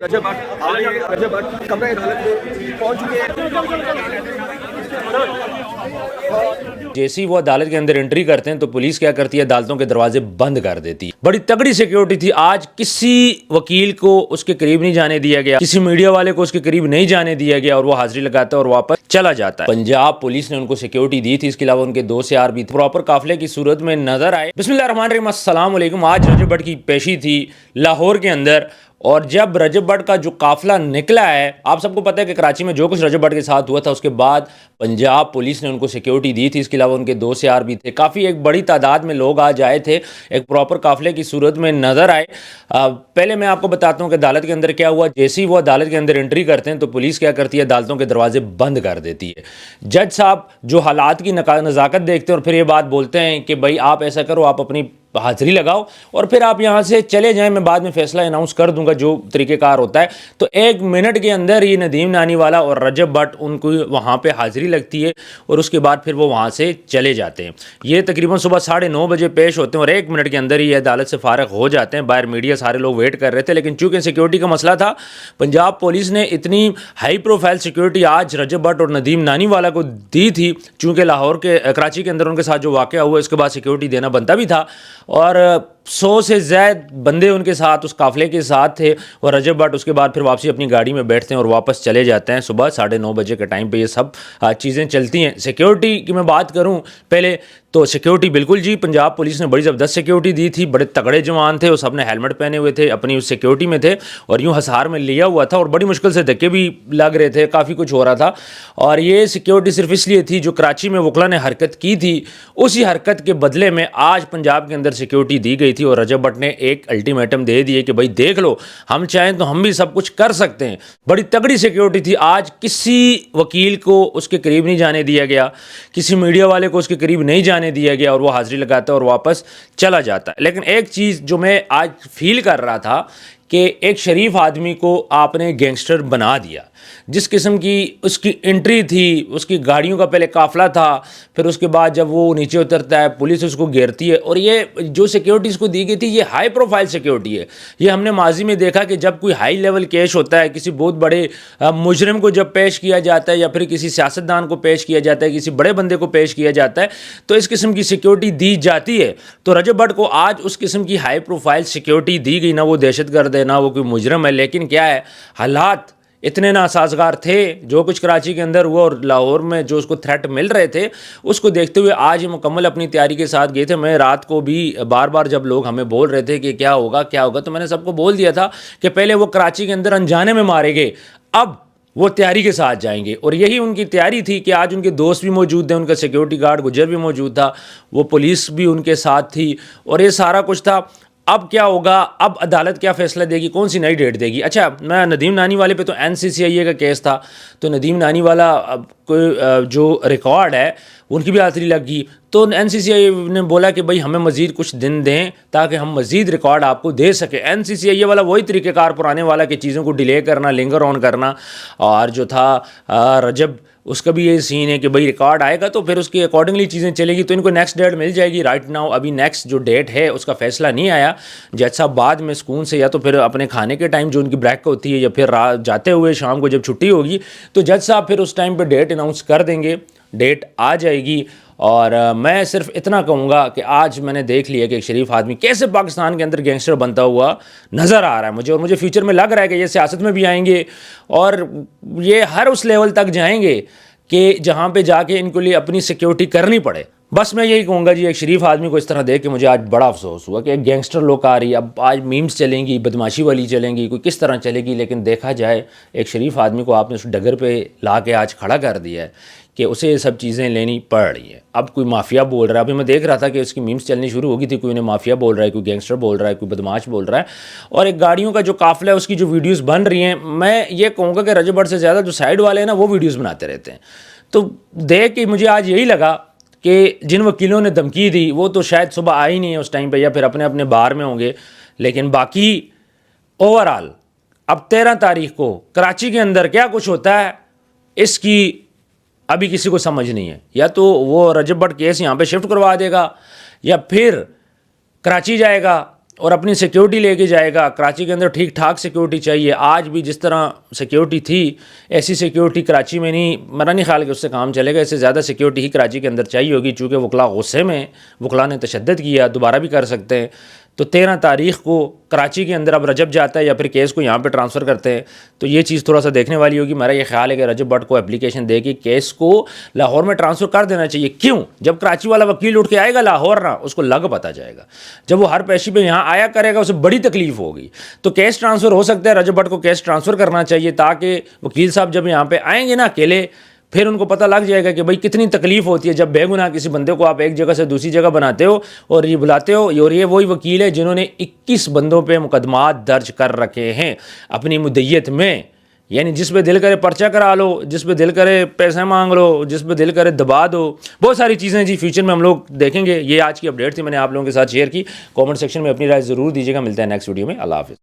रजब भट्ट कमरे अदालत में पहुंच चुके हैं। जैसे ही वो अदालत के अंदर एंट्री करते हैं तो पुलिस क्या करती है, अदालतों के दरवाजे बंद कर देती है। बड़ी तगड़ी सिक्योरिटी थी। आज किसी वकील को उसके करीब नहीं जाने दिया गया, किसी मीडिया वाले को उसके करीब नहीं जाने दिया गया, और वो हाजिरी लगाता है और वापस चला जाता है। पंजाब पुलिस ने उनको सिक्योरिटी दी थी, इसके अलावा उनके 2 से 4 भी प्रॉपर काफिले की सूरत में नजर आए। बिस्मिल्लाहिर्रहमानिर्रहीम, अस्सलाम वालेकुम। आज रजब भट्ट की पेशी थी लाहौर के अंदर, और जब रजब भट्ट का जो काफिला निकला है, आप सबको पता है कि कराची में जो कुछ रजब भट्ट के साथ हुआ था, उसके बाद पंजाब पुलिस ने उनको सिक्योरिटी दी थी। इसके अलावा उनके 2 से 4 भी थे। काफ़ी एक बड़ी तादाद में लोग आज आए थे, एक प्रॉपर काफिले की सूरत में नज़र आए। पहले मैं आपको बताता हूँ कि अदालत के अंदर क्या हुआ। जैसे ही वो अदालत के अंदर एंट्री करते हैं तो पुलिस क्या करती है, अदालतों के दरवाजे बंद कर देती है। जज साहब जो हालात की नज़ाकत देखते हैं और फिर ये बात बोलते हैं कि भाई आप ऐसा करो, आप अपनी हाजिरी लगाओ और फिर आप यहाँ से चले जाएं, मैं बाद में फैसला अनाउंस कर दूंगा जो तरीक़ेकार होता है। तो 1 मिनट के अंदर ये नदीम नानीवाला और रजब भट्ट उनको वहाँ पे हाजिरी लगती है और उसके बाद फिर वो वहाँ से चले जाते हैं। ये तकरीबन सुबह 9:30 बजे पेश होते हैं और 1 मिनट के अंदर ही अदालत से फारग हो जाते हैं। बाहर मीडिया सारे लोग वेट कर रहे थे, लेकिन चूँकि सिक्योरिटी का मसला था, पंजाब पुलिस ने इतनी हाई प्रोफाइल सिक्योरिटी आज रजब भट्ट और नदीम नानीवाला को दी थी। चूँकि लाहौर के कराची के अंदर उनके साथ जो वाक़या हुआ, इसके बाद सिक्योरिटी देना बनता भी था, और 100 से ज़्यादा बंदे उनके साथ उस काफ़िले के साथ थे। और रजब भट्ट उसके बाद फिर वापसी अपनी गाड़ी में बैठते हैं और वापस चले जाते हैं। सुबह 9:30 बजे के टाइम पे ये सब चीज़ें चलती हैं। सिक्योरिटी की मैं बात करूं पहले तो सिक्योरिटी बिल्कुल जी, पंजाब पुलिस ने बड़ी ज़बरदस्त सिक्योरिटी दी थी। बड़े तगड़े जवान थे, वो सब ने हेलमेट पहने हुए थे, अपनी उस सिक्योरिटी में थे और यूँ हसार में लिया हुआ था और बड़ी मुश्किल से धक्के भी लग रहे थे, काफ़ी कुछ हो रहा था। और ये सिक्योरिटी सिर्फ इसलिए थी जो कराची में वकला ने हरकत की थी, उसी हरकत के बदले में आज पंजाब के अंदर सिक्योरिटी दी गई थी। और रजब भट्ट ने एक अल्टीमेटम दे दिए कि भाई देख लो, हम चाहें तो हम भी सब कुछ कर सकते हैं। बड़ी तगड़ी सिक्योरिटी थी। आज किसी वकील को उसके करीब नहीं जाने दिया गया, किसी मीडिया वाले को उसके करीब नहीं जाने दिया गया, और वो हाजिरी लगाता है और वापस चला जाता है। लेकिन एक चीज़ जो मैं आज फील कर रहा था कि एक शरीफ आदमी को आपने गैंगस्टर बना दिया। जिस किस्म की उसकी एंट्री थी, उसकी गाड़ियों का पहले काफ़िला था, फिर उसके बाद जब वो नीचे उतरता है पुलिस उसको घेरती है, और ये जो सिक्योरिटी इसको दी गई थी ये हाई प्रोफाइल सिक्योरिटी है। ये हमने माजी में देखा कि जब कोई हाई लेवल केस होता है, किसी बहुत बड़े मुजरिम को जब पेश किया जाता है या फिर किसी सियासतदान को पेश किया जाता है, किसी बड़े बंदे को पेश किया जाता है, तो इस किस्म की सिक्योरिटी दी जाती है। तो रजब भट्ट को आज उस किस्म की हाई प्रोफाइल सिक्योरिटी दी गई। ना वो दहशतगर्द है, ना वो कोई मुजरिम है, लेकिन क्या है, हालात इतने नासाजगार थे। जो कुछ कराची के अंदर हुआ और लाहौर में जो उसको थ्रेट मिल रहे थे, उसको देखते हुए आज मुकम्मल अपनी तैयारी के साथ गए थे। मैं रात को भी बार बार जब लोग हमें बोल रहे थे कि क्या होगा क्या होगा, तो मैंने सबको बोल दिया था कि पहले वो कराची के अंदर अनजाने में मारे गए, अब वो तैयारी के साथ जाएंगे। और यही उनकी तैयारी थी कि आज उनके दोस्त भी मौजूद थे, उनका सिक्योरिटी गार्ड गुजर भी मौजूद था, वो पुलिस भी उनके साथ थी, और ये सारा कुछ था। अब क्या होगा, अब अदालत क्या फैसला देगी, कौन सी नई डेट देगी। अच्छा, मैं नदीम नानी वाले पे तो NCCIA का केस था, तो नदीम नानी वाला कोई जो रिकॉर्ड है उनकी भी हाजिरी लग गई। तो NCCIA ने बोला कि भाई हमें मज़ीद कुछ दिन दें ताकि हम मज़ीद रिकॉर्ड आपको दे सकें। NCCIA वाला वही तरीक़ेकार पुराने वाला कि चीज़ों को डिले करना, लिंगर ऑन करना। और जो था रजब, उसका भी ये सीन है कि भाई रिकॉर्ड आएगा तो फिर उसके अकॉर्डिंगली चीज़ें चलेगी, तो इनको नेक्स्ट डेट मिल जाएगी। राइट नाउ अभी नेक्स्ट जो डेट है उसका फैसला नहीं आया। जज साहब बाद में सुकून से या तो फिर अपने खाने के टाइम जो उनकी ब्रेक होती है, या फिर रात जाते हुए शाम को जब छुट्टी होगी, तो जज साहब फिर उस टाइम पर डेट अनाउंस कर देंगे, डेट आ जाएगी। और मैं सिर्फ इतना कहूँगा कि आज मैंने देख लिया कि एक शरीफ आदमी कैसे पाकिस्तान के अंदर गैंगस्टर बनता हुआ नज़र आ रहा है मुझे, और मुझे फ्यूचर में लग रहा है कि ये सियासत में भी आएंगे और ये हर उस लेवल तक जाएंगे कि जहाँ पे जाके इनको लिए अपनी सिक्योरिटी करनी पड़े। बस मैं यही कहूँगा जी, एक शरीफ आदमी को इस तरह देख के मुझे आज बड़ा अफसोस हुआ कि एक गैंगस्टर लोग आ रही है। अब आज मीम्स चलेंगी, बदमाशी वाली चलेंगी, कोई किस तरह चलेगी, लेकिन देखा जाए एक शरीफ आदमी को आपने उस डगर पे ला के आज खड़ा कर दिया है कि उसे ये सब चीज़ें लेनी पड़ रही है। अब कोई माफिया बोल रहा है, अभी मैं देख रहा था कि उसकी मीम्स चलनी शुरू हो गई थी, कोई उन्हें माफिया बोल रहा है, कोई गैंगस्टर बोल रहा है, कोई बदमाश बोल रहा है, और एक गाड़ियों का जो काफिला है उसकी जो वीडियोज़ बन रही हैं, मैं ये कहूँगा कि रजब भट्ट से ज़्यादा जो साइड वाले हैं ना, वो वीडियोज़ बनाते रहते हैं। तो देख के मुझे आज यही लगा कि जिन वकीलों ने धमकी दी वो तो शायद सुबह आए ही नहीं है उस टाइम पे, या फिर अपने अपने बार में होंगे, लेकिन बाकी ओवरऑल अब 13 तारीख को कराची के अंदर क्या कुछ होता है इसकी अभी किसी को समझ नहीं है। या तो वो रजब भट्ट केस यहाँ पे शिफ्ट करवा देगा, या फिर कराची जाएगा اور اپنی سیکیورٹی لے کے جائے گا. کراچی کے اندر ٹھیک ٹھاک سیکیورٹی چاہیے. آج بھی جس طرح سیکیورٹی تھی ایسی سیکیورٹی کراچی میں نہیں, میرا نہیں خیال کہ اس سے کام چلے گا. اس سے زیادہ سیکیورٹی ہی کراچی کے اندر چاہیے ہوگی, چونکہ وکلاء غصے میں, وکلاء نے تشدد کیا, دوبارہ بھی کر سکتے ہیں. تو 13 تاریخ کو کراچی کے اندر اب رجب جاتا ہے یا پھر کیس کو یہاں پہ ٹرانسفر کرتے ہیں, تو یہ چیز تھوڑا سا دیکھنے والی ہوگی. میرا یہ خیال ہے کہ رجب بٹ کو اپلیکیشن دے کے کیس کو لاہور میں ٹرانسفر کر دینا چاہیے. کیوں؟ جب کراچی والا وکیل اٹھ کے آئے گا لاہور نا, اس کو لگ پتا جائے گا. جب وہ ہر پیشی پہ یہاں آیا کرے گا اسے بڑی تکلیف ہوگی. تو کیس ٹرانسفر ہو سکتا ہے, رجب بٹ کو کیس ٹرانسفر کرنا چاہیے تاکہ وکیل صاحب جب یہاں پہ آئیں گے نا اکیلے, پھر ان کو پتہ لگ جائے گا کہ بھائی کتنی تکلیف ہوتی ہے جب بے گناہ کسی بندے کو آپ ایک جگہ سے دوسری جگہ بناتے ہو اور یہ بلاتے ہو. اور یہ وہی وکیل ہے جنہوں نے 21 بندوں پہ مقدمات درج کر رکھے ہیں اپنی مدیت میں. یعنی جس پہ دل کرے پرچہ کرا لو, جس پہ دل کرے پیسے مانگ لو, جس پہ دل کرے دبا دو, بہت ساری چیزیں جی فیوچر میں ہم لوگ دیکھیں گے. یہ آج کی اپڈیٹ تھی, میں نے آپ لوگوں کے ساتھ شیئر کی. کامنٹ سیکشن میں اپنی رائے ضرور دیجیے گا. ملتا ہے نیکسٹ ویڈیو میں. اللہ حافظ.